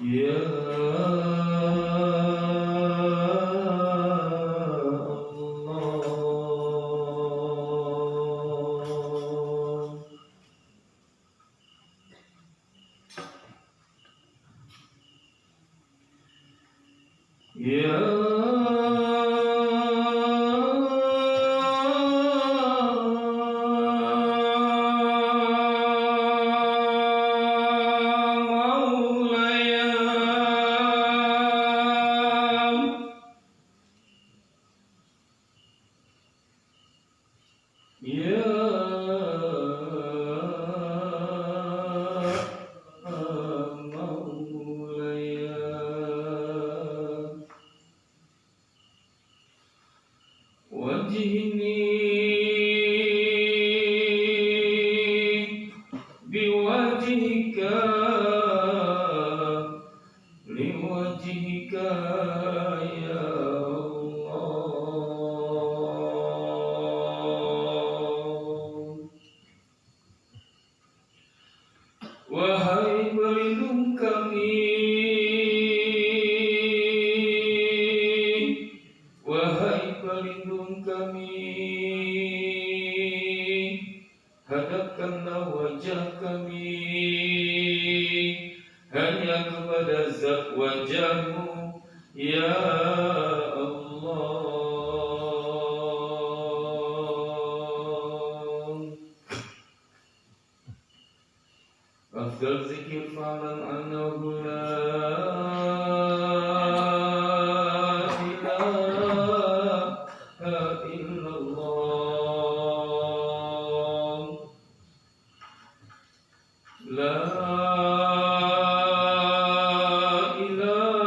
Ya wajihni biwajhika liwajhika ya Allah. Wahai pelindung kami, wahai pelindung kami, hadapkanlah wajah kami hanya kepada zat wajah-Mu ya Allah. Afdal zikir fa'lam annahu la ilaha illallah. La ilaha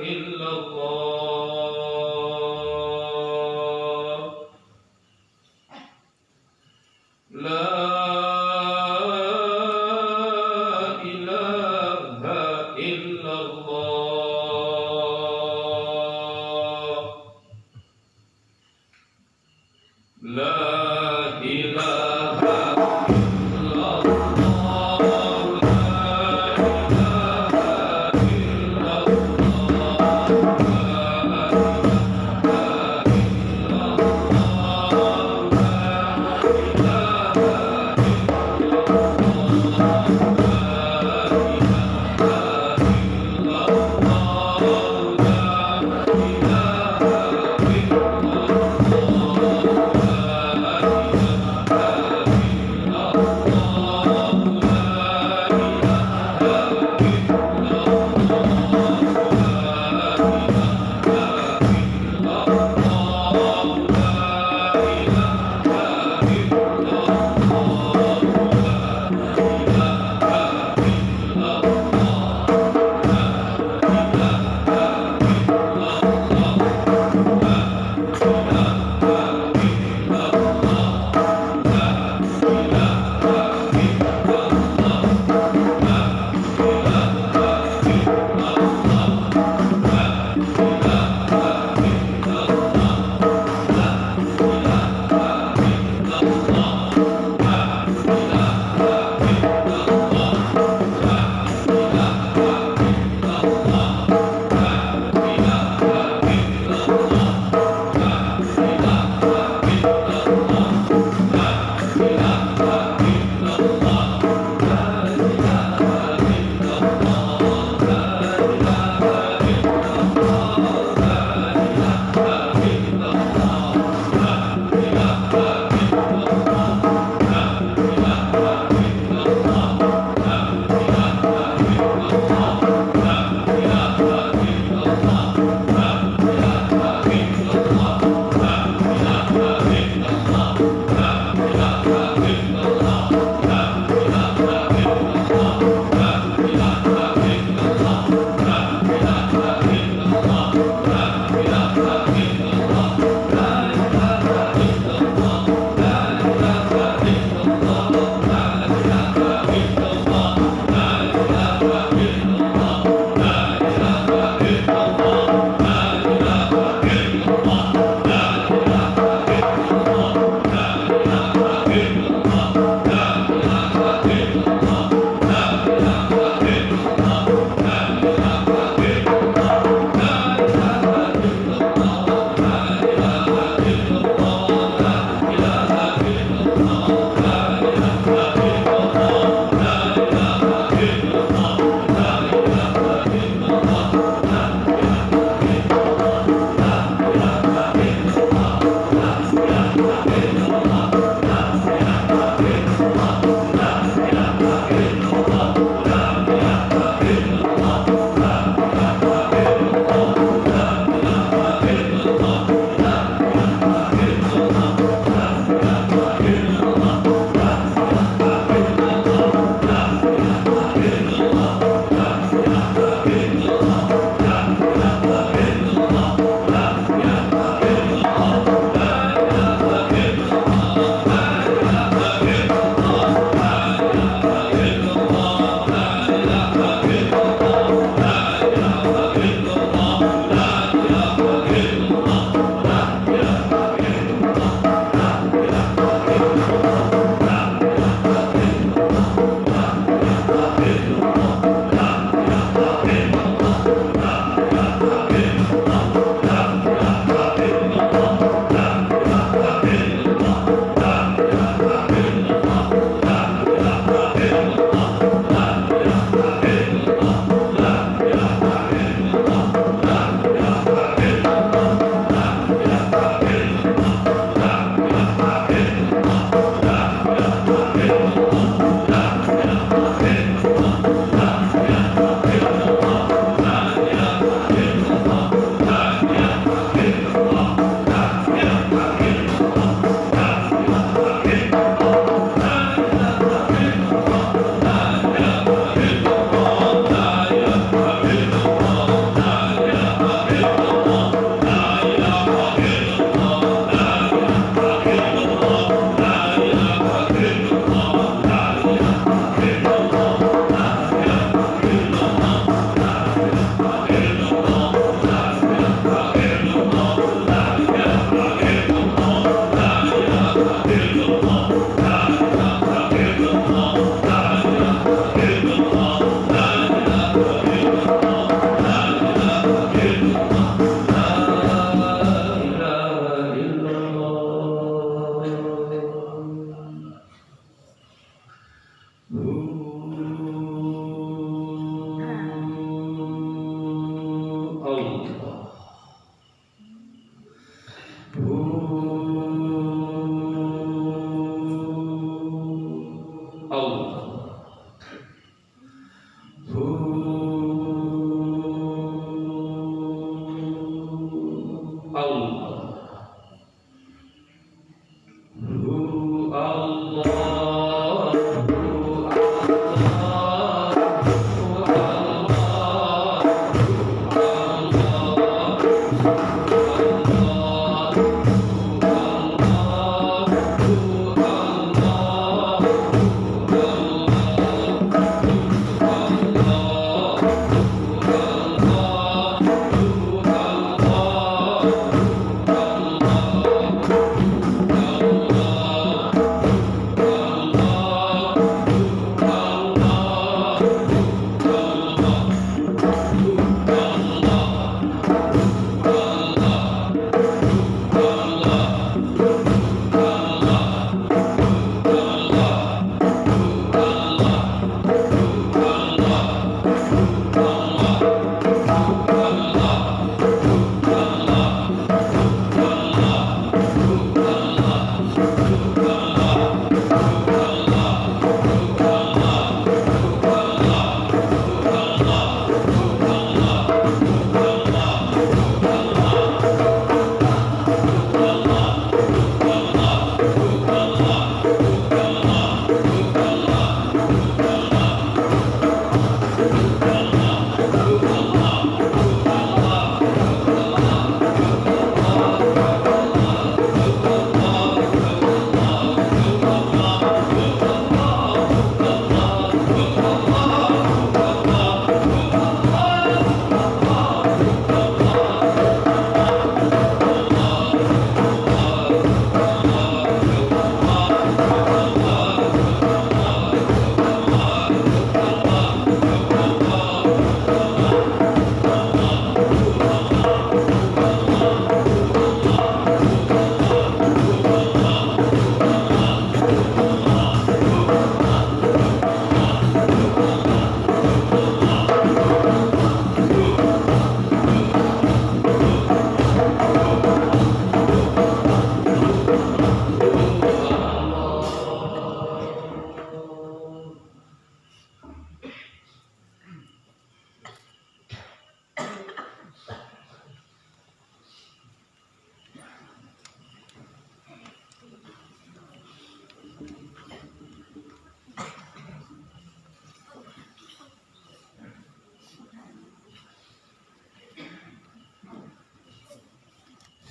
illallah. La ilaha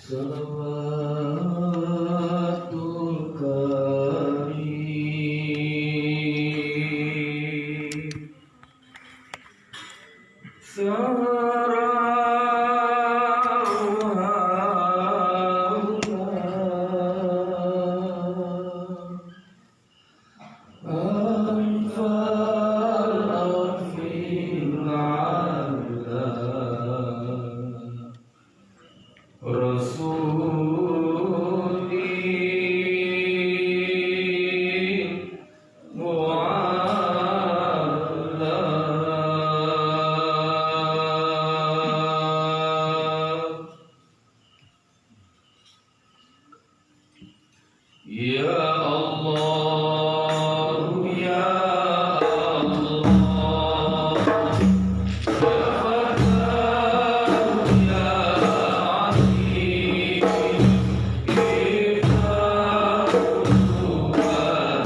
Salawatul Karim Ya Allah, Ya Allah, Ya Fatah, Ya Alim, Iftah Tuhan,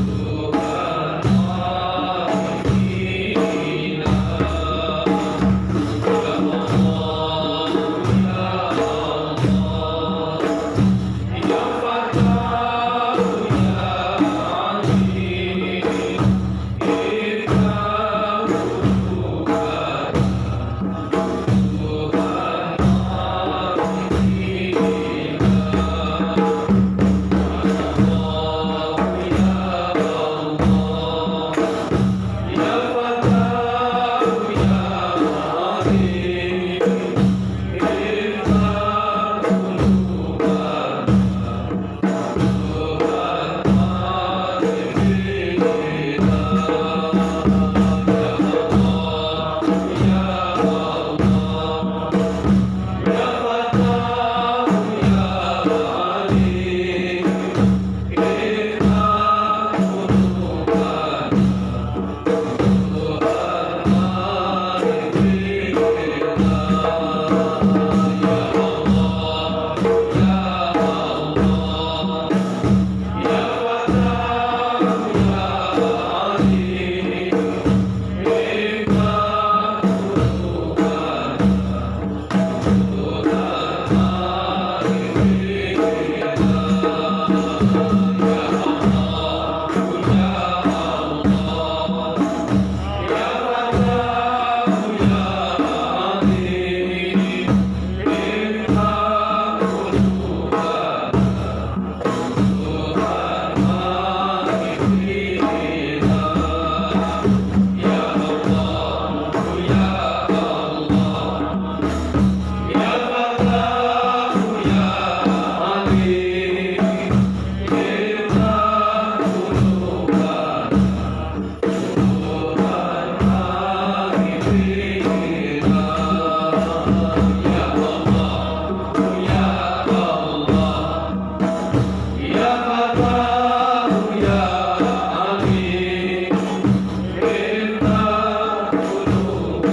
Tuhan Akhirina. Ya Allah, Ya Allah, Ya Fatah, Ya Alim, Iftah Tuhan, Tuhan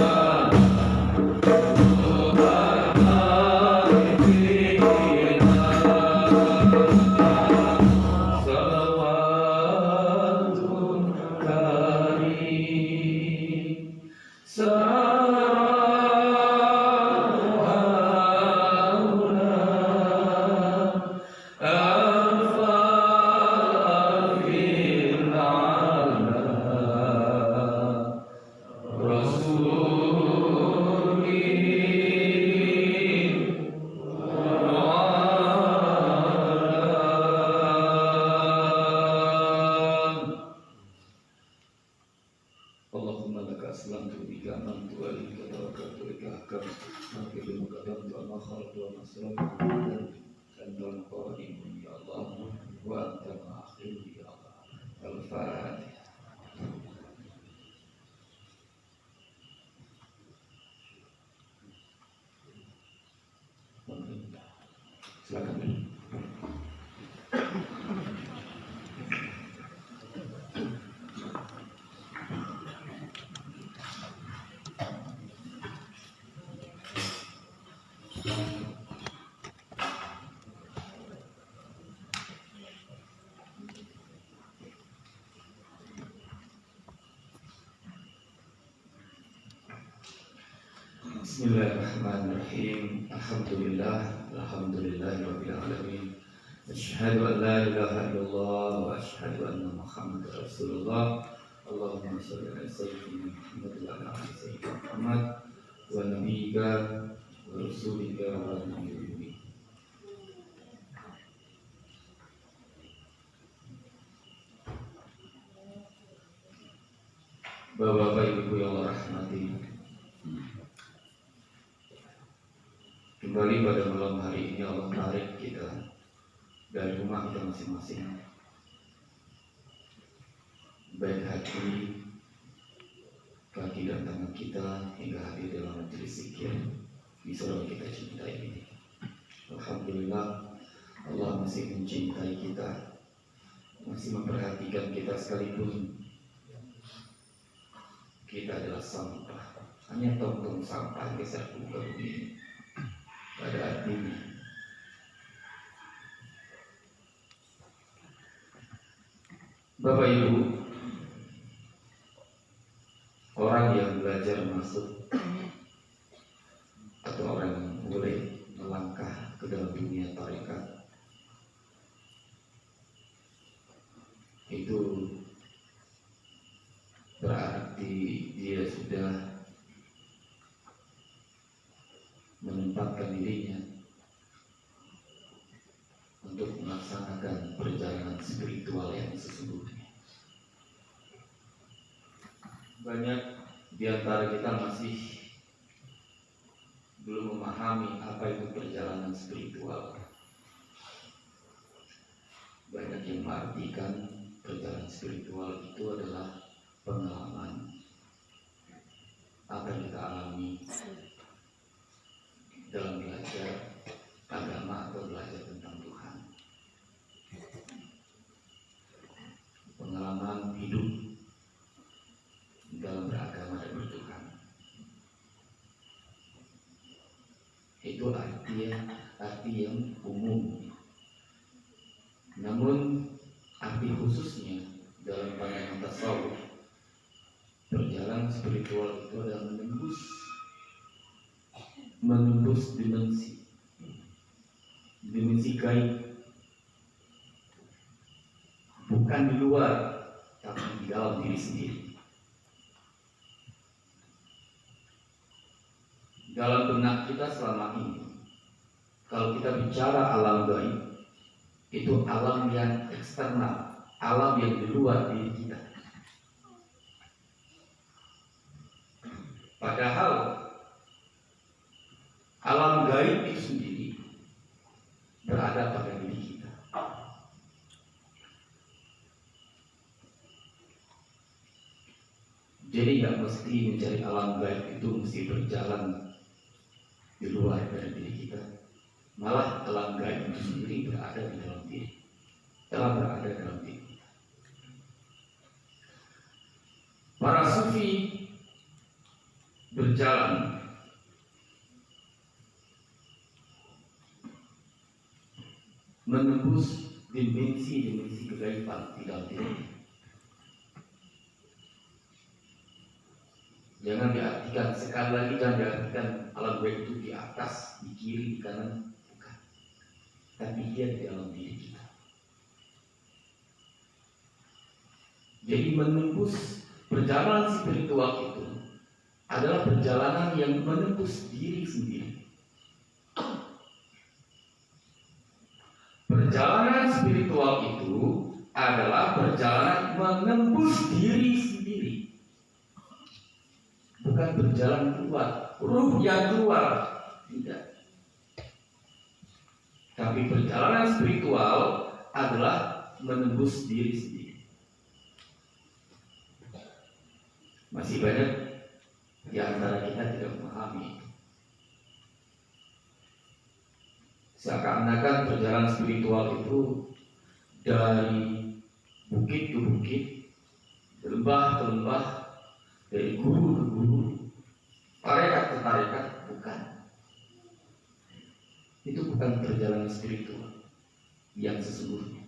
Allahumma laka aslamtu bika amantu wa alika tawakkaltu bika hakam makidu maqadamtu amma khaltu wa nasratu dan qadim ya Allah wa anta ma'akhir ya Allah. Al-Fatihah. Silakan. Bismillahirrahmanirrahim. Alhamdulillahirabbil alamin. Asyhadu an la ilaha illallah wa asyhadu anna Muhammadar Rasulullah. Allahumma shalli ala sayyidina Muhammad wa ala ali sayyidina Muhammad wa nabiyyika wa rasulika wa nabiyyina. Bapak-bapak, ibu yang Allah rahmati, kembali pada malam hari ini Allah tarik kita dari rumah kita masing-masing, baik hati, kaki dan tangan kita, hingga hadir dalam majelis zikir di surau kita cintai ini. Alhamdulillah, Allah masih mencintai kita, masih memperhatikan kita sekalipun kita adalah sampah, hanya tong-tong sampah geser muka bumi. Pada artinya Bapak Ibu, orang yang belajar masuk atau orang yang mulai melangkah ke dalam dunia tarekat itu berarti dia sudah menempatkan dirinya untuk melaksanakan perjalanan spiritual yang sesungguhnya. Banyak di antara kita masih belum memahami apa itu perjalanan spiritual. Banyak yang mengartikan perjalanan spiritual itu adalah pengalaman apa yang kita alami dalam belajar agama atau belajar tentang Tuhan. Pengalaman hidup dalam beragama dan bertuhan. Itu arti yang umum. Namun arti khususnya dalam pandangan tasawuf, perjalanan spiritual itu adalah menembus dimensi gaib, bukan di luar tapi di dalam diri sendiri. Dalam benak kita selama ini, kalau kita bicara alam gaib, itu alam yang eksternal, alam yang di luar diri kita. Padahal alam gaib itu sendiri berada pada diri kita. Jadi nggak mesti mencari alam gaib itu mesti berjalan di luar dari diri kita. Malah alam gaib itu sendiri berada di dalam diri, telah berada dalam diri kita. Para sufi berjalan menembus dimensi kegaiban di dalam diri. Jangan diartikan, sekali lagi jangan diartikan alam gaib itu di atas, di kiri, di kanan, bukan. Tapi dia di dalam diri kita. Jadi menembus perjalanan spiritual itu adalah perjalanan yang menembus diri sendiri. Perjalanan spiritual itu adalah perjalanan menembus diri sendiri, bukan berjalan keluar, ruh yang keluar, tidak. Tapi perjalanan spiritual adalah menembus diri sendiri. Masih banyak di antara kita tidak memahami. Seakan-akan perjalanan spiritual itu dari bukit ke bukit, lembah ke lembah, dari guru ke guru, tarekat ke tarekat, bukan. Itu bukan perjalanan spiritual yang sesungguhnya.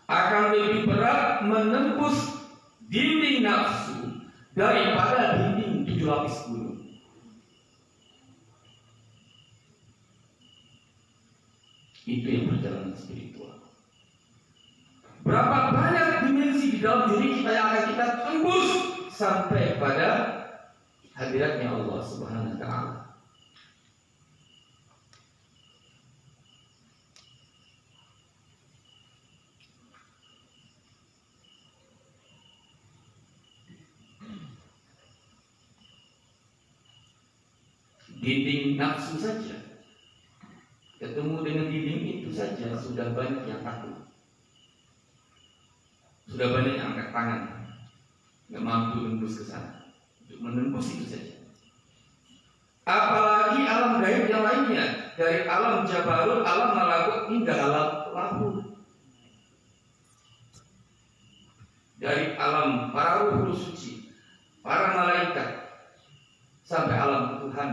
Akan lebih berat menembus dinding nafsu daripada dinding 7 lapis gunung. Itu yang perjalanan spiritual. Berapa banyak dimensi di dalam diri kita yang akan kita tembus sampai pada hadiratnya Allah Subhanahu wa Ta'ala. Dinding nafsu saja, ketemu dengan dinding itu saja sudah banyak yang takut, sudah banyak yang angkat tangan, nggak mampu menembus ke sana. Untuk menembus itu saja. Apalagi alam gaib yang lainnya, dari alam jabarut, alam malakut hingga alam lahut, dari alam para ruh suci, para malaikat, sampai alam Tuhan.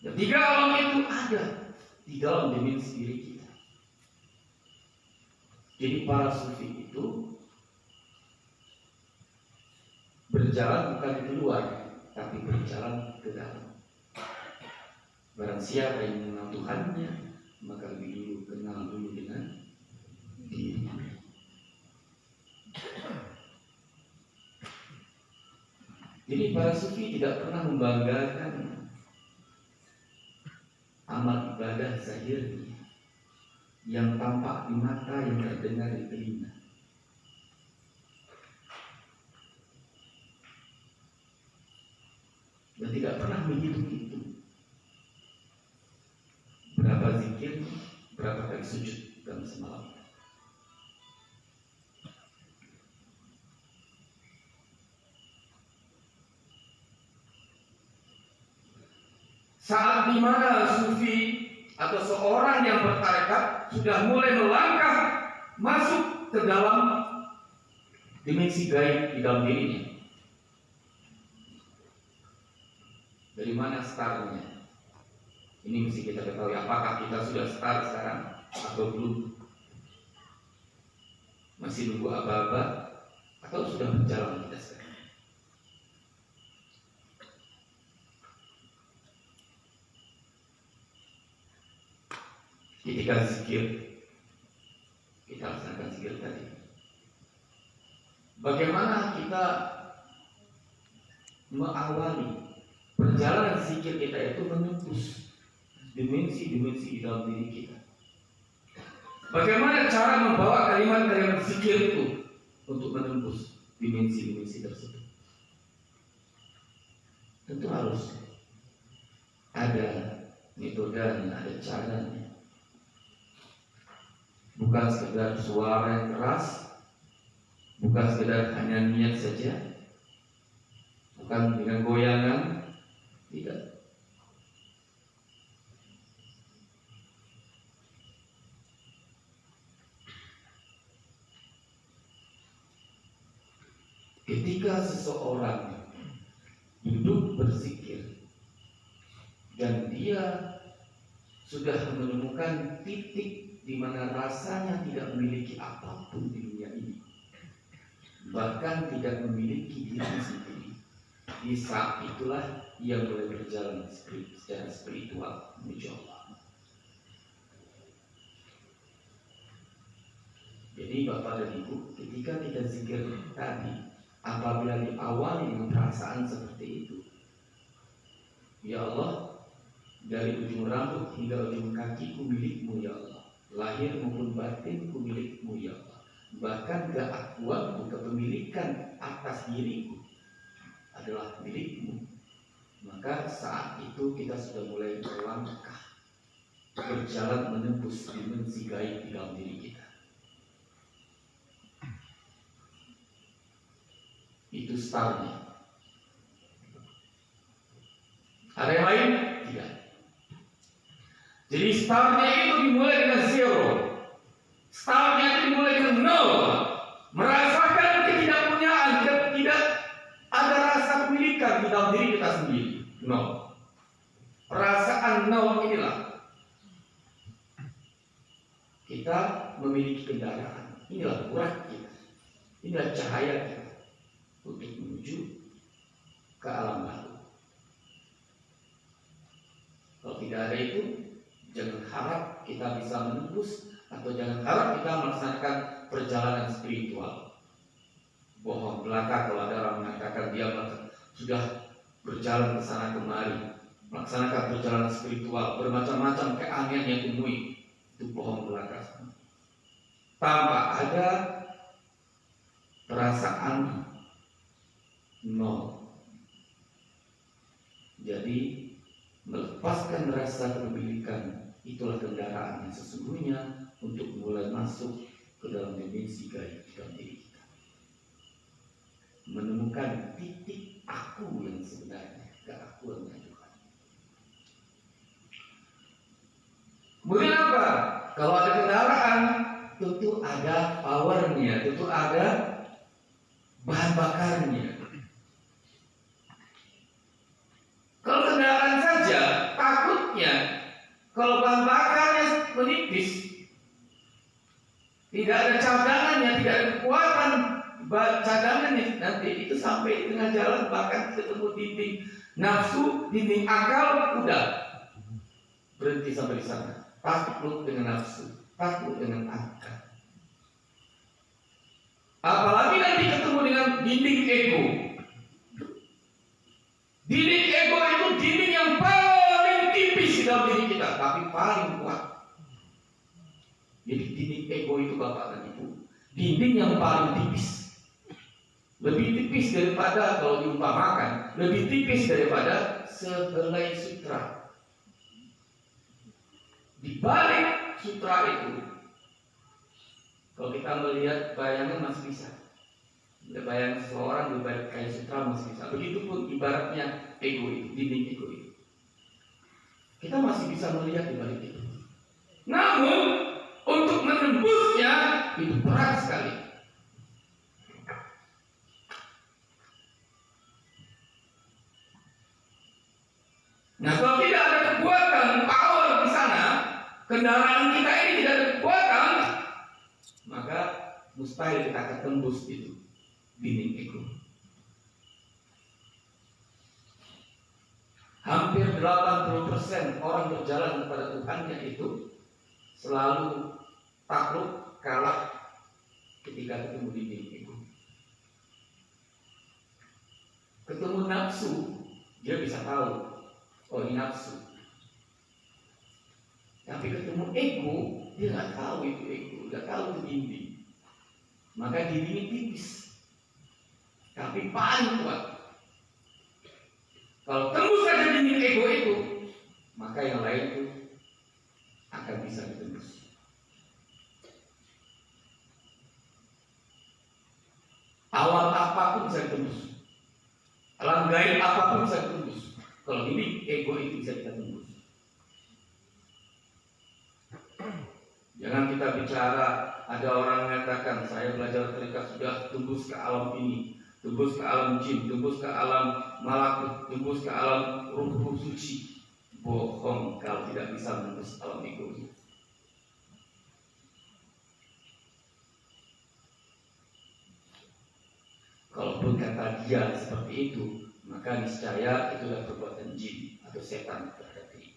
Dan 3 alam itu ada di dalam dimensi diri kita. Jadi para sufi itu berjalan bukan keluar, tapi berjalan ke dalam. Barang siapa yang mengenal Tuhannya, maka lebih dulu kenal dulu dengan dirinya. Jadi para sufi tidak pernah membanggakan amal ibadah zahirnya yang tampak di mata, yang terdengar di telinga. Dan tidak pernah menghitung-hitung berapa zikir, berapa kali sujud dalam semalam. Saat dimana sufi atau seorang yang bertarekat sudah mulai melangkah masuk ke dalam dimensi gaib di dalam dirinya. Dari mana startnya? Ini mesti kita ketahui. Apakah kita sudah start sekarang atau belum? Masih nunggu aba-aba atau sudah berjalan kita sekarang? Ketika zikir, kita laksanakan zikir tadi. Bagaimana kita mengawali perjalanan zikir kita itu menembus dimensi-dimensi di dalam diri kita? Bagaimana cara membawa kalimat-kalimat zikir itu untuk menembus dimensi-dimensi tersebut? Tentu harus ada metodenya, ada caranya. Bukan sekedar suara yang keras, bukan sekedar hanya niat saja, bukan dengan goyangan, tidak. Ketika seseorang duduk berzikir dan dia sudah menemukan titik di mana rasanya tidak memiliki apapun di dunia ini, bahkan tidak memiliki diri sendiri, di saat itulah ia mulai berjalan secara spiritual menuju Allah. Jadi Bapak dan Ibu, ketika kita zikir tadi, apabila diawali dengan perasaan seperti itu, ya Allah, dari ujung rambut hingga ujung kakiku milikmu ya Allah, lahir maupun batinku milikmu ya Allah, bahkan keakuanku, kepemilikan atas diriku adalah milikmu. Maka saat itu kita sudah mulai melangkah, berjalan menembus dimensi gaib di dalam diri kita. Itu startnya. Ada yang lain? Tidak. Jadi startnya itu dimulai dengan zero. Startnya itu dimulai dengan nol. Merasakan ketidakpunyaan, tidak ada rasa pemilikan di dalam diri kita sendiri. Nol. Perasaan nol inilah kita memiliki kendaraan. Inilah berat kita. Inilah cahaya kita untuk menuju ke alam baru. Kalau tidak ada itu, jangan harap kita bisa menembus, atau jangan harap kita melaksanakan perjalanan spiritual. Bohong belaka kalau ada orang mengatakan dia sudah berjalan ke sana kemari, melaksanakan perjalanan spiritual, bermacam-macam keanehan yang temui. Itu bohong belaka. Tanpa ada perasaan nol. Jadi melepaskan rasa kepemilikan itulah kendaraan yang sesungguhnya untuk mulai masuk ke dalam dimensi gaib dalam diri kita. Menemukan titik aku yang sebenarnya, keakuan yang Tuhan. Kemudian apa? Kalau ada kendaraan, tentu ada powernya, tentu ada bahan bakarnya. Kalau kendaraan saja, takutnya kalau bahan bakarnya menipis, tidak ada cadangannya, tidak ada kekuatan cadangannya, nanti itu sampai di tengah jalan bahkan ketemu dinding nafsu, dinding akal, udah berhenti sampai di sana. Takut dengan nafsu, takut dengan akal. Apalagi nanti ketemu dengan dinding ego. Dinding ego itu dinding yang paling tipis di dalam diri kita, tapi paling kuat. Jadi dinding ego itu Bapak dan Ibu, dinding yang paling tipis. Lebih tipis daripada, kalau diumpamakan, lebih tipis daripada sehelai sutra. Di balik sutra itu, kalau kita melihat bayangan masih bisa. Bayangan seseorang di balik kain sutra masih bisa. Begitupun ibaratnya ego itu, dinding ego itu. Kita masih bisa melihat di balik itu. Namun untuk menembusnya itu berat sekali. Nah, kalau tidak ada kekuatan power di sana, kendaraan kita ini tidak ada kekuatan, maka mustahil kita akan tembus itu dinding ego. Hampir 80% orang berjalan kepada Tuhannya itu selalu takluk, kalah ketika ketemu dinding ego. Ketemu nafsu, dia bisa tahu, oh ini nafsu. Tapi ketemu ego, dia nggak tahu itu ego, nggak tahu itu dinding. Maka dindingnya tipis, tapi paling kuat. Kalau tembus saja dinding ego itu, maka yang lain itu akan bisa ditembus. Alam apapun bisa ditembus, alam gaib apapun bisa ditembus. Kalau dinding ego itu bisa kita tembus. Jangan kita bicara, ada orang mengatakan saya belajar tarekat sudah tembus ke alam ini, tembus ke alam jin, tembus ke alam malakut, tembus ke alam ruh suci. Bohong kalau tidak bisa menembus alam ego. Kalaupun kata dia seperti itu, maka niscaya itu adalah perbuatan jin atau setan terhadap diri.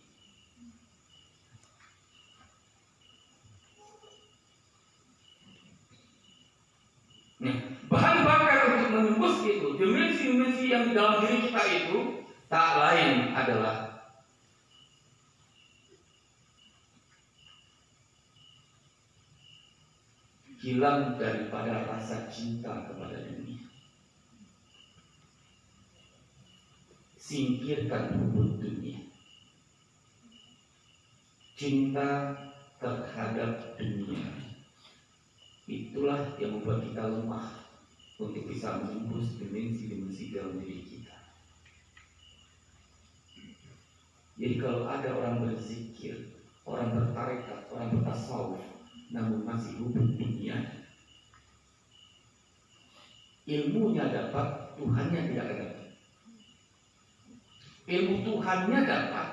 Nah, bahan bakar untuk menembus itu, dimensi-dimensi yang di dalam diri kita itu tak lain adalah hilang daripada rasa cinta kepada dunia. Singkirkan hubungan dunia. Cinta terhadap dunia. Itulah yang membuat kita lemah untuk bisa menembus dimensi-dimensi dalam diri kita. Jadi kalau ada orang berzikir, orang bertarekat, orang bertasawuf, namun masih hubung dunia, ilmunya dapat, Tuhannya tidak ada. Ilmu Tuhannya dapat,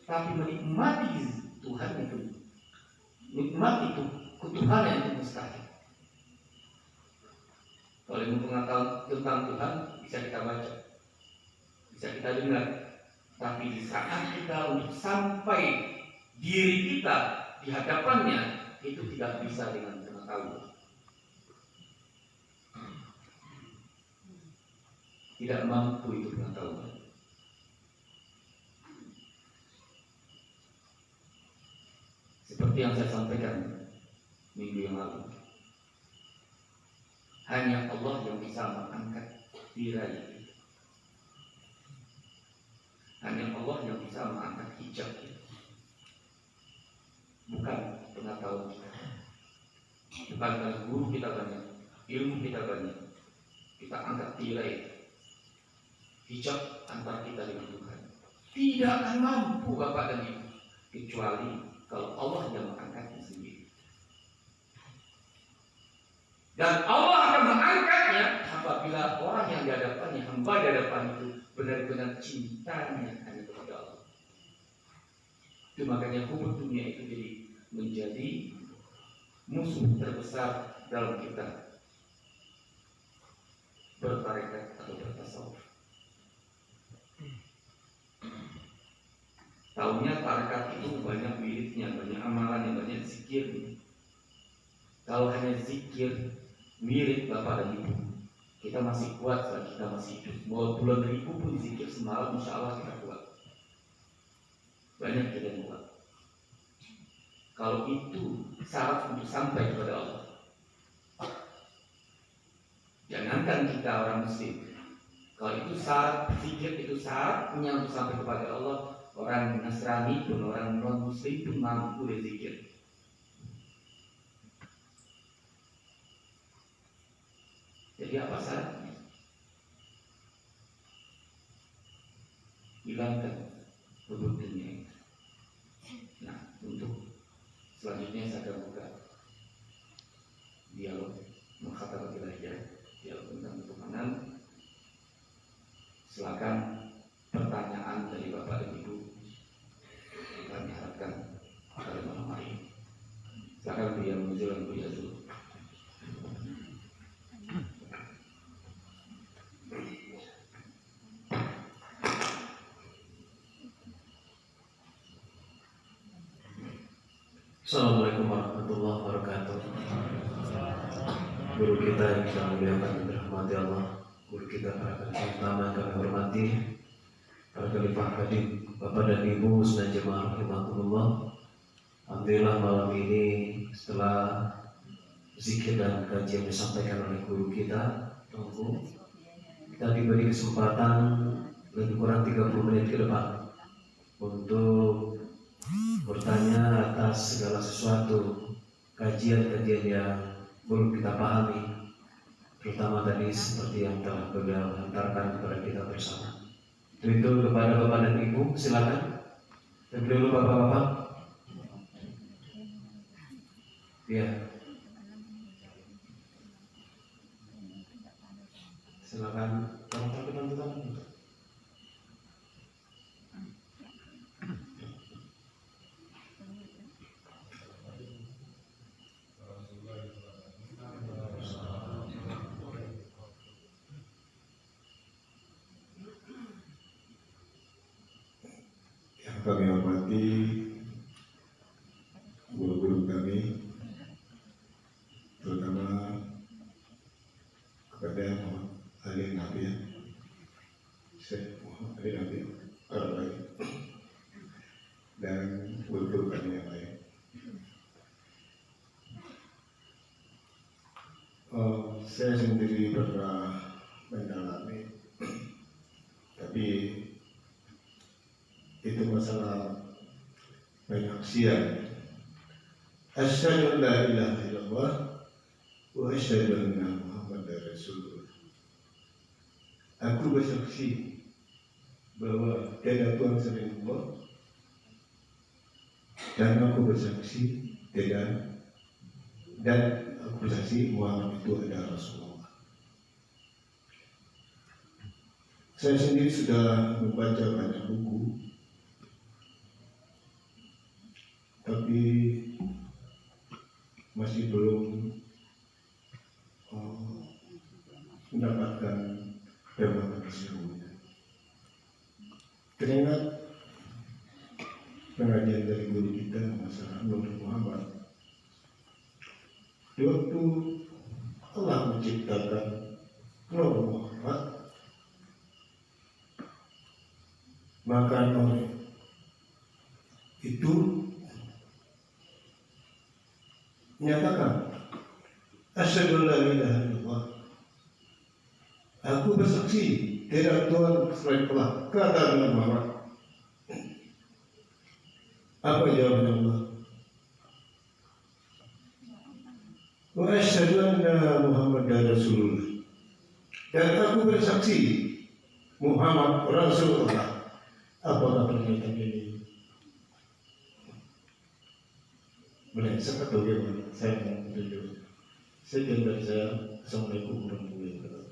tapi menikmati Tuhan itu, nikmati itu ketuhanan itu mustahil. ilmu pengetahuan tentang Tuhan bisa kita baca, bisa kita dengar, tapi di saat kita untuk sampai diri kita di hadapannya itu tidak bisa dengan pengetahuan, tidak mampu itu pengetahuan. Seperti yang saya sampaikan minggu yang lalu, hanya Allah yang bisa mengangkat tirai kita. Hanya Allah yang bisa mengangkat hijab kita. Bukan pengetahuan kita. Bukan karena guru kita banyak, ilmu kita banyak, kita angkat tirai hijab antara kita dengan Tuhan. Tidak akan mampu Bapak dan Ibu, kecuali kalau Allah yang mengangkatnya sendiri. Dan Allah akan mengangkatnya apabila orang yang dihadapannya, hamba di hadapan itu benar-benar cintanya hanya kepada Allah. Itu makanya hubungan dunia itu menjadi musuh terbesar dalam kita bertarekat atau bertasawuf. Tahunya tarekat itu banyak wiridnya, banyak amalannya, banyak zikirnya. Kalau hanya zikir, wirid Bapak dan Ibu, kita masih kuat selagi kita masih hidup. Mau bulan ribu pun zikir semalam, insya Allah kita kuat. Banyak kita yang kuat. Kalau itu syarat untuk sampai kepada Allah, jangankan kita orang Muslim, kalau itu syarat zikir, itu syaratnya untuk sampai kepada Allah. Orang Nasrani pun, orang non Muslim pun mampu berzikir. Jadi apa syaratnya? Hilangkan hubungannya. Nah, untuk selanjutnya saya akan buka dialog mengkhatam ilahiah, dialog tentang ketuhanan. Silakan pertanyaan dari Bapak dan Ibu kami harapkan pada malam hari ini. Silakan beliau menunjukkan beliau dulu. Assalamualaikum warahmatullahi wabarakatuh. Guru kita yang kita muliakan dan dirahmati Allah, guru kita para khalifah utama yang kami hormati, para khalifah hadir, Bapak dan Ibu sekalian jemaah rahimakumullah. Alhamdulillah malam ini setelah zikir dan kajian disampaikan oleh guru kita, kita diberi kesempatan lebih kurang 30 menit ke depan untuk bertanya atas segala sesuatu kajian-kajian yang belum kita pahami, terutama tadi seperti yang telah beliau hantarkan kepada kita bersama. Itu kepada Bapak dan Ibu, silakan. Terlebih dulu Bapak-bapak. Ya. Silakan. Tolong teman-teman. Yang kami hormati guru-guru kami, terutama kepada Muhammad Ali Nabi, Syekh Muhammad Ali Nabi Arabai, dan guru-guru kami yang lain. Saya sendiri pernah mendalami, tapi itu masalah penyaksian. Asyhadu an la ilaha illallah wa asyhadu anna Muhammadar Rasulullah. Aku bersaksi bahwa tiada Tuhan selain Allah, dan aku bersaksi aku bersaksi Muhammad itu adalah Rasulullah. Saya sendiri sudah membaca banyak buku, tapi masih belum mendapatkan jabatan tersebut. Teringat pengajian dari guru kita masalah Nur Muhammad. Di waktu Allah menciptakan Nur Muhammad, maka Nur itu menyatakan asyhadu an la ilaha illallah, aku bersaksi tidak Tuhan selain Allah, kata Nabi Muhammad. Apa jawaban Allah? Wa asyhadu anna Muhammadar Rasulullah, dan aku bersaksi Muhammad Rasulullah. Apakah pernyataan ini melenceng atau bagaimana? Saya mau menunjuk. Sekian dari saya. Assalamualaikum warahmatullahi wabarakatuh.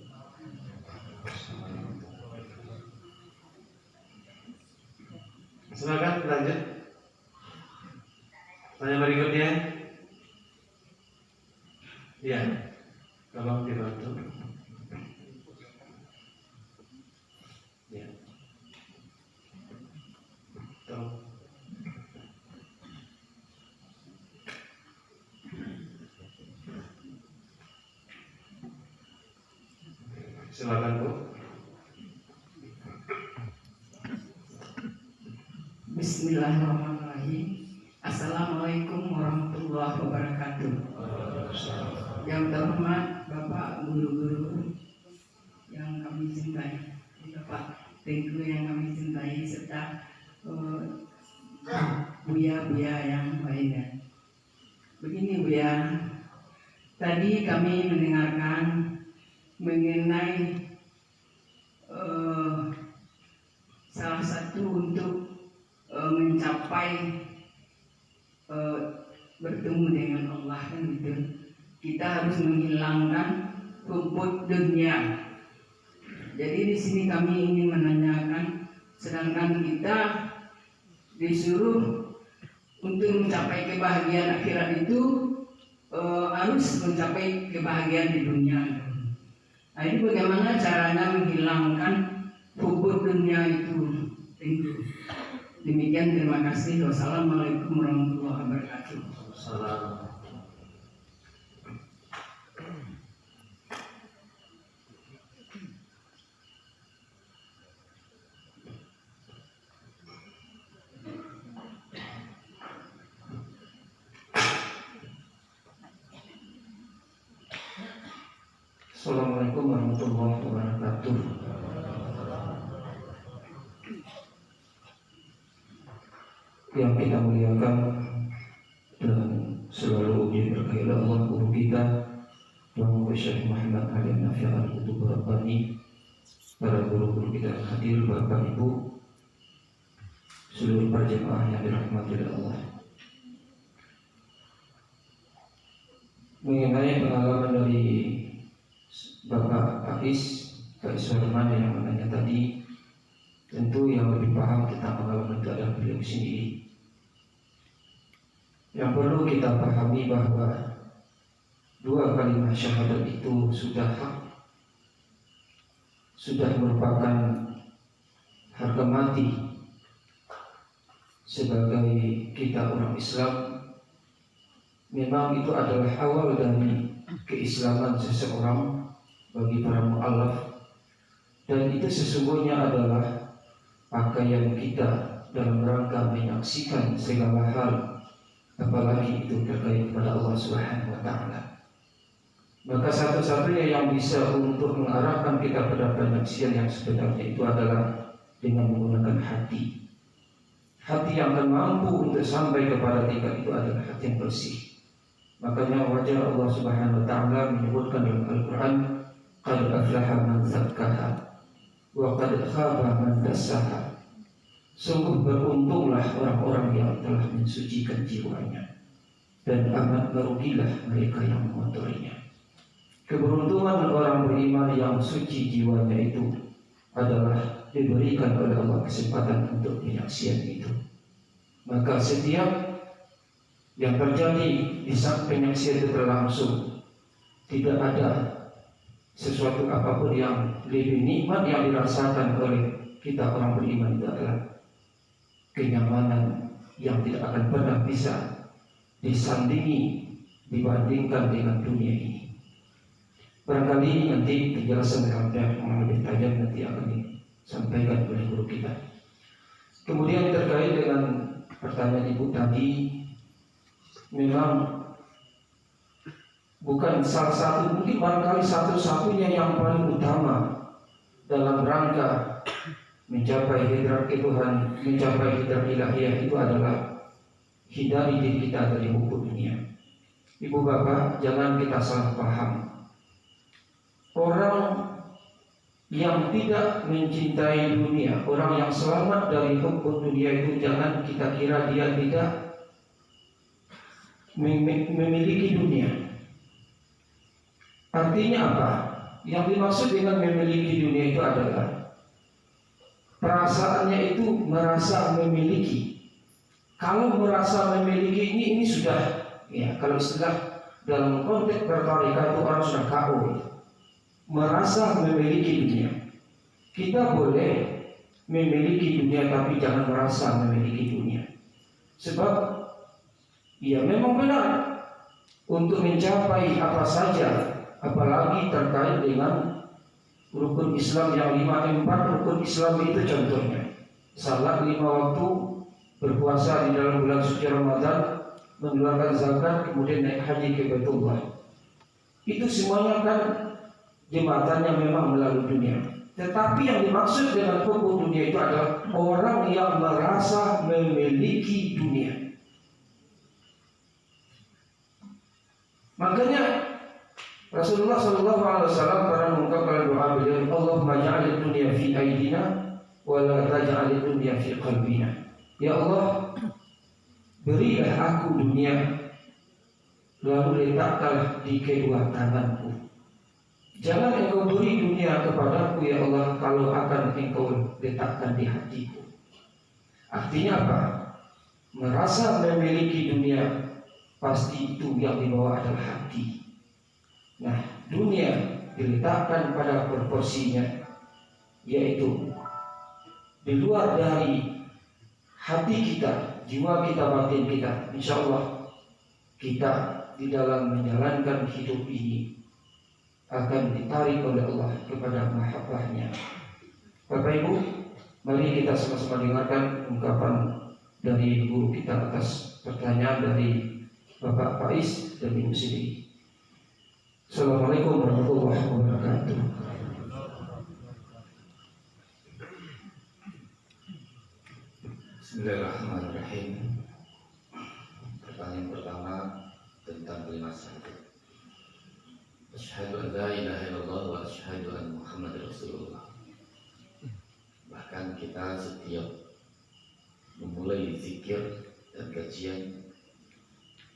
Silakan lanjut. Tanya berikutnya. Ya, tolong dibantu. Ya, tolong. Silakan Bu. Bismillahirrahmanirrahim. Assalamualaikum warahmatullahi wabarakatuh. Yang terhormat Bapak guru-guru yang kami cintai, Bapak Tengku yang kami cintai, serta buya-buya yang lainnya. Begini Buya, tadi kami mendengarkan mengenai salah satu untuk mencapai bertemu dengan Allah kan gitu. Kita harus menghilangkan rumput dunia. Jadi di sini kami ingin menanyakan, sedangkan kita disuruh untuk mencapai kebahagiaan akhirat itu harus mencapai kebahagiaan di dunia. Nah, ini bagaimana caranya menghilangkan rumput dunia itu? Demikian, terima kasih. Wassalamualaikum warahmatullahi wabarakatuh. Assalamualaikum warahmatullahi wabarakatuh. Yang kita muliakan dan selalu uji berkailah Allah guru kita Bapak Syekh Muhammad Ali Nafi Al-Qutub Rabbani, para guru-guru kita yang hadir, Bapak Ibu, seluruh para jemaah yang dirahmati oleh Allah. Mengenai pengalaman dari Bapak Hafiz Pak Iswarman yang menanya tadi, tentu yang lebih paham tentang pengalaman itu adalah beliau sendiri. Yang perlu kita pahami bahwa dua kalimat syahadat itu sudah hak, sudah merupakan harga mati sebagai kita orang Islam. Memang itu adalah awal dari keislaman seseorang bagi para mu'allaf, dan itu sesungguhnya adalah pakaian kita dalam rangka menyaksikan segala hal, apalagi itu terkait kepada Allah Subhanahu wa Ta'ala. Maka satu-satunya yang bisa untuk mengarahkan kita pada penyaksian yang sebenarnya itu adalah dengan menggunakan hati. Hati yang akan mampu untuk sampai kepada tingkat itu adalah hati yang bersih. Makanya wajar Allah Subhanahu wa Ta'ala menyebutkan dalam Al-Quran, qad aflaha man zakkaha wa qad khaba man dassaha. Sungguh beruntunglah orang-orang yang telah mensucikan jiwanya, dan amat merugilah mereka yang mengotorinya. Keberuntungan orang beriman yang suci jiwanya itu adalah diberikan oleh Allah kesempatan untuk penyaksian itu. Maka setiap yang terjadi di saat penyaksian itu berlangsung, tidak ada sesuatu apapun yang lebih nikmat yang dirasakan oleh kita orang beriman itu adalah kenyamanan yang tidak akan pernah bisa disandingi dibandingkan dengan dunia ini. Barangkali nanti penjelasan yang lebih tajam nanti akan disampaikan oleh guru kita. Kemudian terkait dengan pertanyaan ibu tadi, memang bukan salah satu, mungkin barangkali satu-satunya yang paling utama dalam rangka mencapai hidrat Tuhan, mencapai hidrat ilahiyah itu adalah hindari diri kita dari buku dunia. Ibu bapak, jangan kita salah paham. Orang yang tidak mencintai dunia, orang yang selamat dari hukum dunia itu, jangan kita kira dia tidak memiliki dunia. Artinya apa? Yang dimaksud dengan memiliki dunia itu adalah perasaannya itu merasa memiliki. Kalau merasa memiliki ini sudah, ya, kalau istilah dalam konteks bertarekat itu orang sudah KO. Merasa memiliki dunia. Kita boleh memiliki dunia, tapi jangan merasa memiliki dunia. Sebab ya memang benar untuk mencapai apa saja, apalagi terkait dengan rukun Islam yang 5, 4 rukun Islam itu contohnya salat 5 waktu, berpuasa di dalam bulan suci Ramadan, mengeluarkan zakat, kemudian naik haji ke Baitullah. Itu semuanya kan jembatannya memang melalui dunia. Tetapi yang dimaksud dengan hukum dunia itu adalah orang yang merasa memiliki dunia. Makanya Rasulullah SAW pernah mengungkapkan doa beliau, Allahumma ja'al dunia fi aidina wa la taj'al dunia fi qalbina. Ya Allah, berilah aku dunia, lalu letakkanlah di kedua tanganku. Jangan engkau beri dunia kepadaku ya Allah kalau akan engkau letakkan di hatiku. Artinya apa? Merasa memiliki dunia, pasti itu yang dibawa adalah hati. Nah, dunia diletakkan pada proporsinya, yaitu di luar dari hati kita, jiwa kita, batin kita. Insya Allah kita di dalam menjalankan hidup ini akan ditarik oleh Allah kepada mahabbahnya. Bapak Ibu, mari kita sama-sama dengarkan ungkapan dari guru kita atas pertanyaan dari Bapak Faiz dan Ibu Siti. Assalamualaikum warahmatullahi wabarakatuh. Bismillahirrahmanirrahim. Pertanyaan pertama tentang kalimat syahadat. Asyhadu an la ilaha illallah wa asyhadu anna Muhammadar Rasulullah. Bahkan kita setiap memulai zikir dan kajian,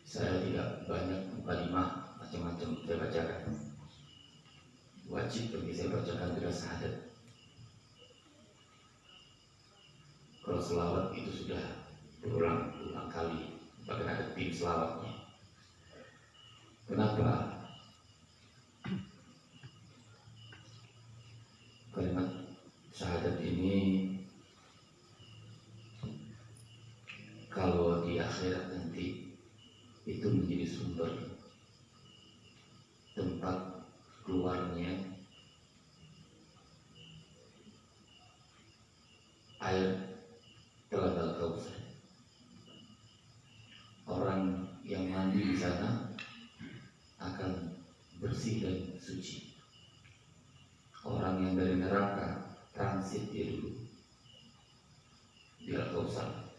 saya tidak banyak kalimat macam-macam saya bacakan. Wajib bagi saya bacakan kalimat syahadat. Kalau selawat itu sudah berulang-ulang kali, bahkan ada tim selawatnya. Kenapa? Kalimat syahadat ini kalau di akhirat nanti itu menjadi sumber tempat keluarnya air Telaga Kautsar. Orang yang mandi di sana akan bersih dan suci. Orang yang dari neraka transit dia dulu di Al-Kautsar,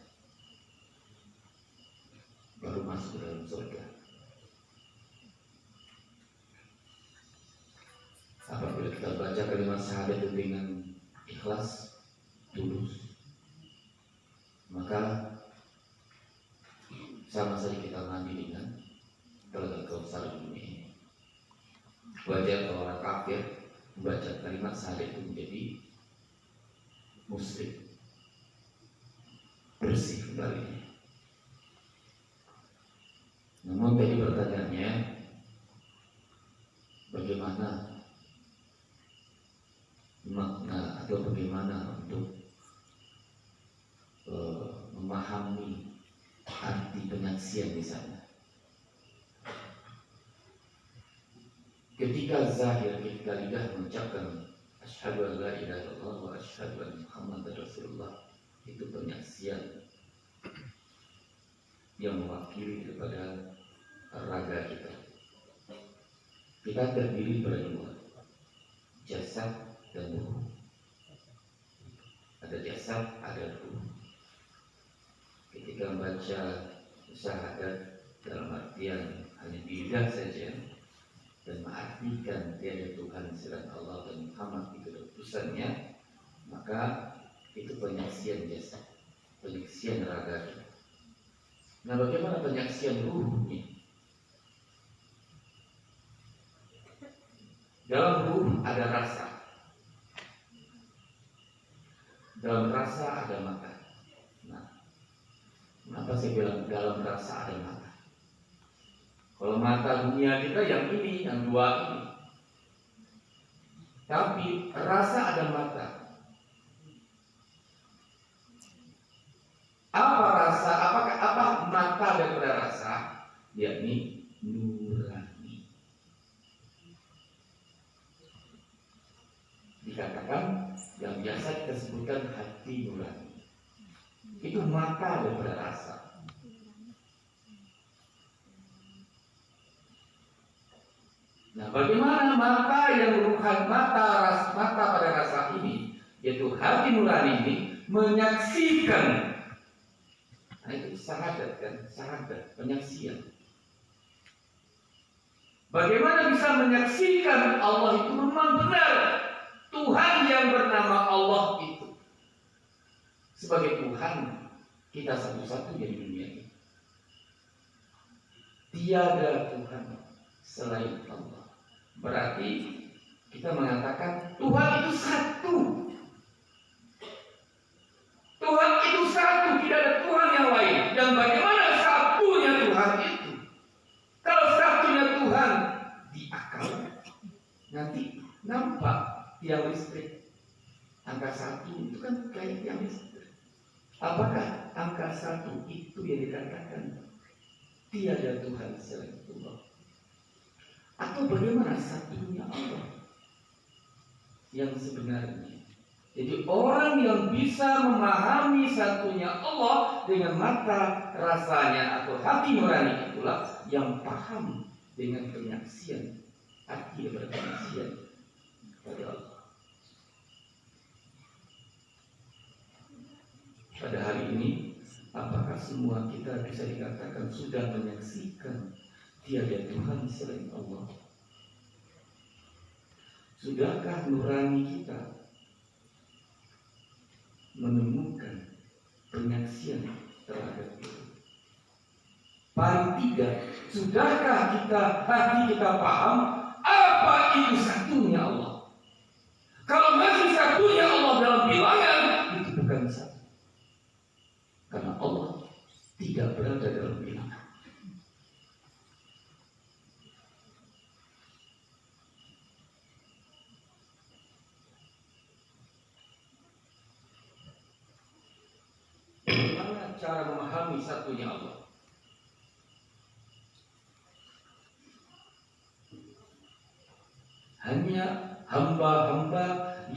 baru masuk ke dalam surga. Apabila kita baca kalimat syahadat itu dengan ikhlas, tulus, maka sama saja kita mandi dengan Telaga Kautsar dunia ini. Wajar kalau orang kafir membaca kalimat syahadat itu menjadi muslim, bersih kembali. Namun tadi pertanyaannya, bagaimana atau bagaimana untuk memahami arti penyaksian di sana. Ketika zahir, ketika lidah mengucapkan asyhadu an la ilaha illallah wa asyhadu anna Muhammadar Rasulullah, itu penyaksian yang mewakili kepada raga kita. Kita terdiri dari dua, jasad dan ruh. Ada jasad, ada ruh. Ketika membaca syahadat dalam artian hanya di lidah saja dan mengartikan tiada Tuhan selain Allah dan Muhammad itu utusannya, maka itu penyaksian jasad, penyaksian raga kita. Nah, bagaimana penyaksian ruhnya? Dalam ruh ada rasa, dalam rasa ada mata. Nah, kenapa saya bilang dalam rasa ada mata? Kalau mata dunia kita yang ini, yang dua ini. Tapi rasa ada mata. Apa rasa? Apa mata daripada rasa? Yakni nurani. Dikatakan yang biasa kita sebutkan hati nurani. Itu mata daripada rasa. Nah, bagaimana mata yang merupakan mata pada rasa ini, yaitu hati nurani ini menyaksikan. Nah, itu syahadat kan, syahadat, penyaksian. Bagaimana bisa menyaksikan Allah itu memang benar Tuhan yang bernama Allah itu sebagai Tuhan kita satu-satunya di dunia ini. Tiada Tuhan selain Allah. Berarti kita mengatakan Tuhan itu satu. Tuhan itu satu, tidak ada Tuhan yang lain. Dan bagaimana satunya Tuhan itu? Kalau satunya Tuhan di akal, nanti nampak tiang listrik. Angka 1 itu kan kayak tiang listrik. Apakah angka 1 itu yang dikatakan tiada Tuhan selain Allah? Atau bagaimana satunya Allah yang sebenarnya? Jadi orang yang bisa memahami satunya Allah dengan mata rasanya atau hati nurani itulah yang paham dengan penyaksian, arti daripada penyaksian kepada Allah. Pada hari ini, apakah semua kita bisa dikatakan sudah menyaksikan tiada Tuhan selain Allah? Sudahkah nurani kita menemukan penyaksian terhadap itu? Paling tidak, sudahkah hati kita paham apa itu satunya Allah? Kalau masih satunya Allah dalam bilangan, itu bukan satu. Karena Allah tidak berada dalam bilangan. Bagaimana cara memahami satunya Allah? Hanya hamba-hamba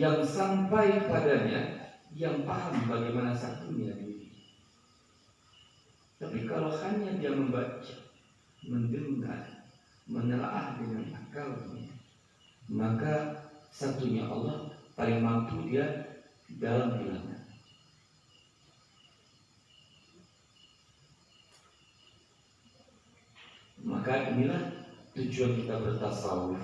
yang sampai padanya yang paham bagaimana satunya diri. Tapi kalau hanya dia membaca, mendengar, menelaah dengan akalnya, maka satunya Allah paling mampu dia dalam bilangan. Maka inilah tujuan kita bertasawuf.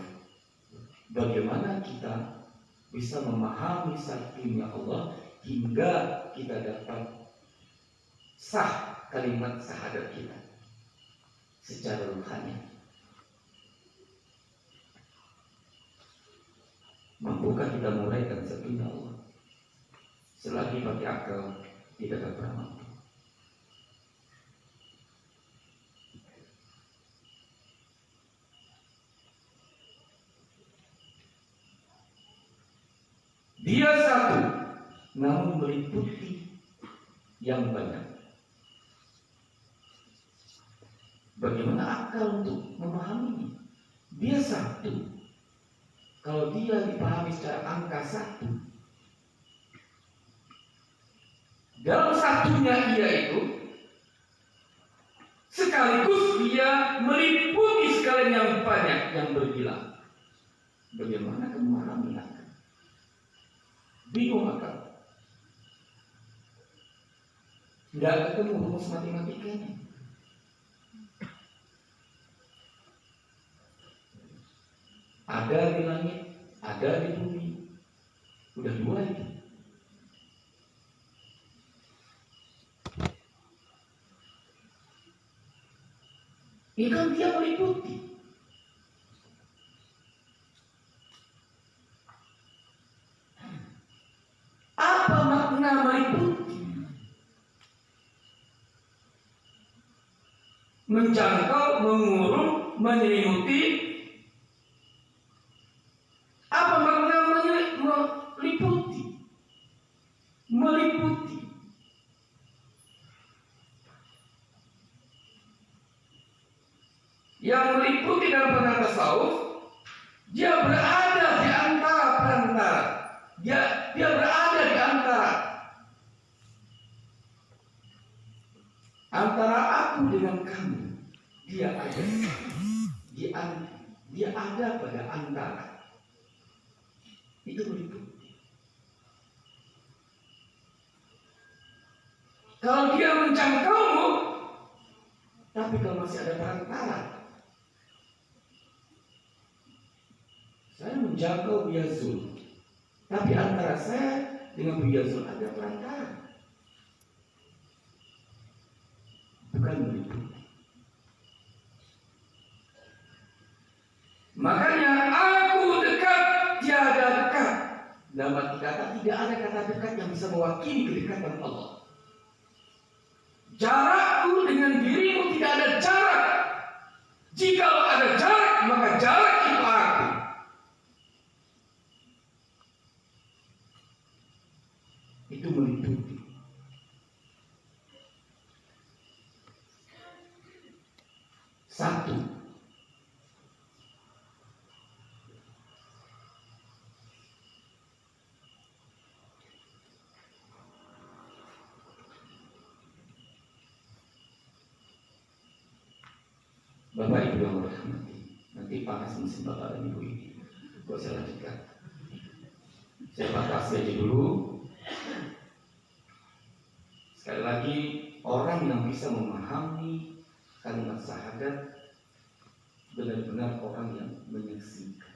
Bagaimana kita bisa memahami satunya Allah hingga kita dapat sah kalimat syahadat kita secara rohani. Mampukah kita menguraikan satunya Allah? Selagi pakai akal tidak akan pernah mampu. Dia satu, meliputi yang banyak. Bagaimana akal untuk memahaminya? Dia satu. Kalau dia dipahami secara angka satu, dalam satunya ia itu sekaligus dia meliputi sekalian yang banyak yang berbilang. Bagaimana kamu memahami akal? Bingung akal. Tidak ketemu rumus matematikanya. Ada di langit, ada di bumi. Udah dua itu. Ini kan dia meliputi. Apa makna meliputi? Menjangkau, mengurung, menyelimuti. Apa makna meliputi? Meliputi. Yang meliputi dalam perkara tasawuf, dia berada di antara perantara. Dia berada di antara aku dengan kamu. Dia ada. Dia ada pada antara. Itu meliputi. Kalau dia menjangkaumu, tapi kalau masih ada perantara, saya menjangkau Buya Zul, tapi antara saya dengan Buya Zul ada perantara. Bukan meliputi. Makanya aku dekat, tiada dekat. Dalam arti kata tidak ada kata dekat yang bisa mewakili kedekatan Allah. Jarakku dengan dirimu tidak ada jarak. Jikalau ada jarak, maka jarak itu aku. Itu meliputi. Satu. Bapak Ibu yang merahmati, nanti panas mesin Bapak dan Ibu ini. Buat saya lanjutkan. Saya batasi aja dulu. Sekali lagi, orang yang bisa memahami kalimat syahadat benar-benar orang yang menyaksikan.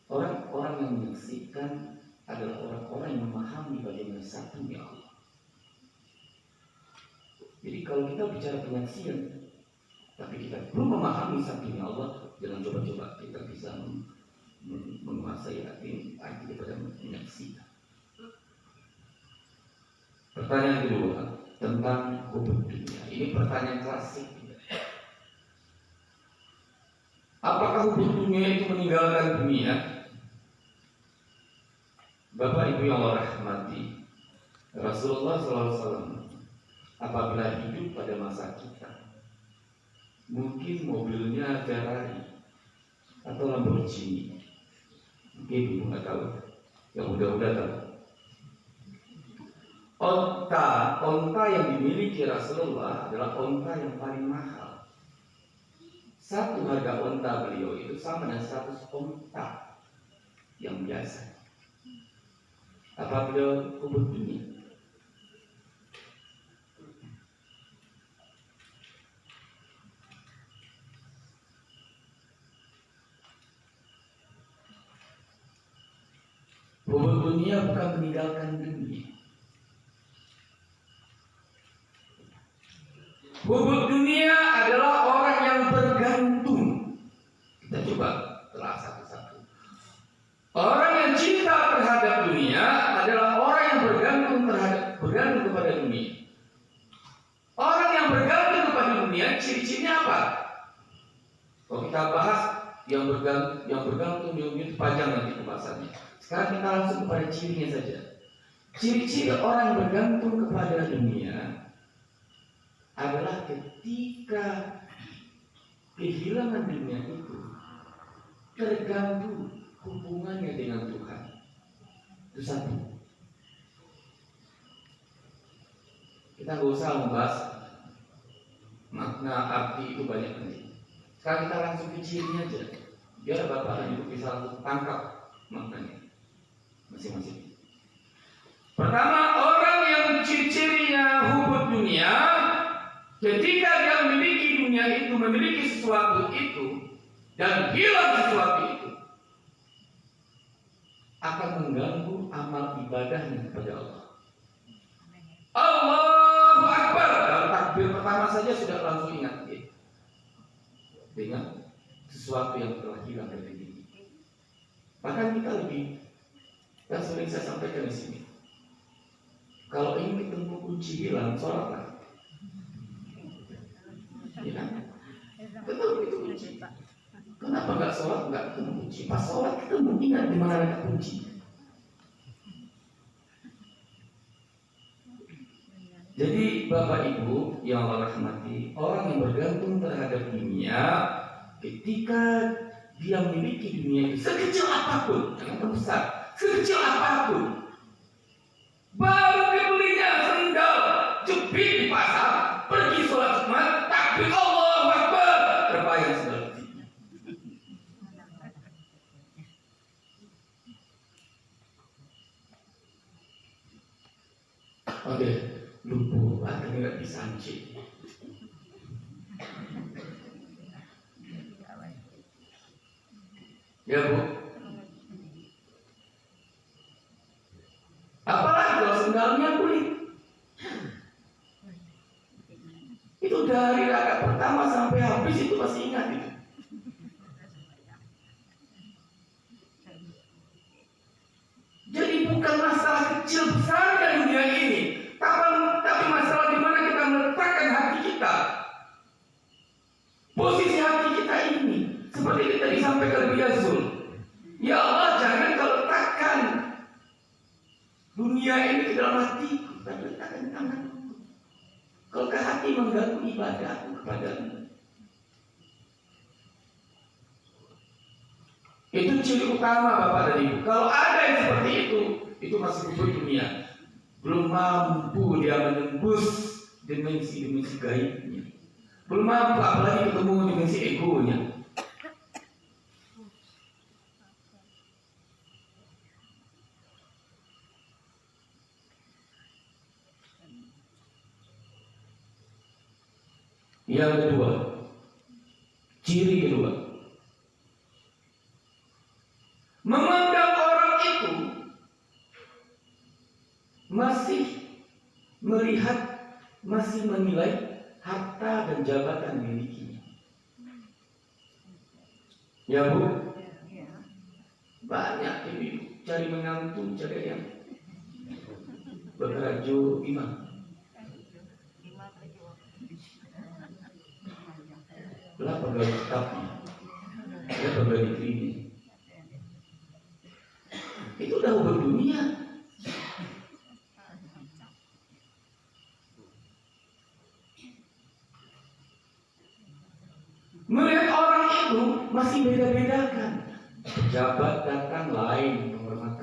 Orang-orang yang menyaksikan adalah orang-orang yang memahami bagaimana satunya Allah. Jadi kalau kita bicara penyaksian, tapi kita belum memahami satunya Allah, jangan coba-coba kita bisa menguasai arti daripada menyaksikan. Pertanyaan kedua tentang hubud dunia. Ini pertanyaan klasik. Apakah hubud dunia itu meninggalkan dunia? Bapak Ibu yang Allah rahmati, Rasulullah SAW apabila hidup pada masa kita, mungkin mobilnya Ferrari atau Lamborghini, mungkin ibu nggak tahu, yang udah tahu. Onta yang dimiliki Rasulullah adalah onta yang paling mahal. Satu harga onta beliau itu sama dengan 100 onta yang biasa. Apa beliau hubud dunia? Hubud dunia bukan meninggalkan dunia. Hubud dunia adalah orang yang bergantung. Kita coba telah satu-satu. Orang yang cinta terhadap dunia adalah orang yang bergantung kepada dunia. Orang yang bergantung kepada dunia, ciri-cirinya apa? Kalau kita bahas yang bergantung dunia itu panjang nanti pembahasannya. Sekarang kita langsung kepada cirinya saja. Ciri-ciri orang bergantung kepada dunia adalah ketika kehilangan dunia itu terganggu hubungannya dengan Tuhan. Itu satu. Kita nggak usah membahas makna arti itu banyak nanti. Sekarang kita langsung ke cirinya aja. Biar Bapak dan Ibu bisa langsung tangkap maknanya masing-masing. Pertama, orang yang ciri-cirinya hubud dunia, ketika dia memiliki dunia itu, memiliki sesuatu itu, dan hilang sesuatu itu, akan mengganggu amal ibadahnya kepada Allah. Allahu Akbar. Dalam takbir pertama saja sudah langsung ingat dia dengan sesuatu yang telah hilang dari diri. Bahkan kita lebih, yang sering saya sampaikan di sini, kalau ingin ketemu kunci hilang, sholatlah. Ya kan? Ketemu itu kunci. Kenapa nggak sholat nggak ketemu kunci? Pas sholat ketemu, ingat di mana ada kunci. Jadi Bapak Ibu yang Allah rahmati, orang yang bergantung terhadap dunia, ketika dia memiliki dunia itu sekecil apapun, jangan besar, sekecil apapun, baru dibelinya sendal jepit di pasar, pergi sholat Jumat, takbir Allahu Akbar, terbayang sendal jepitnya. Oke, lupa, tapi nggak bisa anjing. Ya Bu. Apalagi kalau sendalnya kulit. Itu dari rakaat pertama sampai habis itu masih ingat itu. Jadi bukan masalah kecil besarnya dunia ini, tapi masalah di mana kita meletakkan hati kita. Posisi hati kita ini, seperti kita disampaikan oleh Yazul. Ya Allah, jangan kau letakkan dunia ini ke dalam hatiku, tapi letakkan di tanganku. Kalau ke hati mengganggu ibadahku kepadamu. Itu ciri utama Bapak dan Ibu. Kalau ada yang seperti itu masih hubud dunia. Belum mampu dia menembus dimensi-dimensi gaibnya. Belum mampu apalagi ketemu dimensi egonya. Yang kedua, ciri kedua, memandang orang itu masih melihat, masih menilai harta dan jabatan milikinya. Ya Bu, banyak ibu cari menantu, cari yang berbaju imam. Lah pegawai tetapnya, dia pegawai negeri. Itu udah hubud dunia. Melihat orang itu masih beda-bedakan. Pejabat datang lain penghormatan.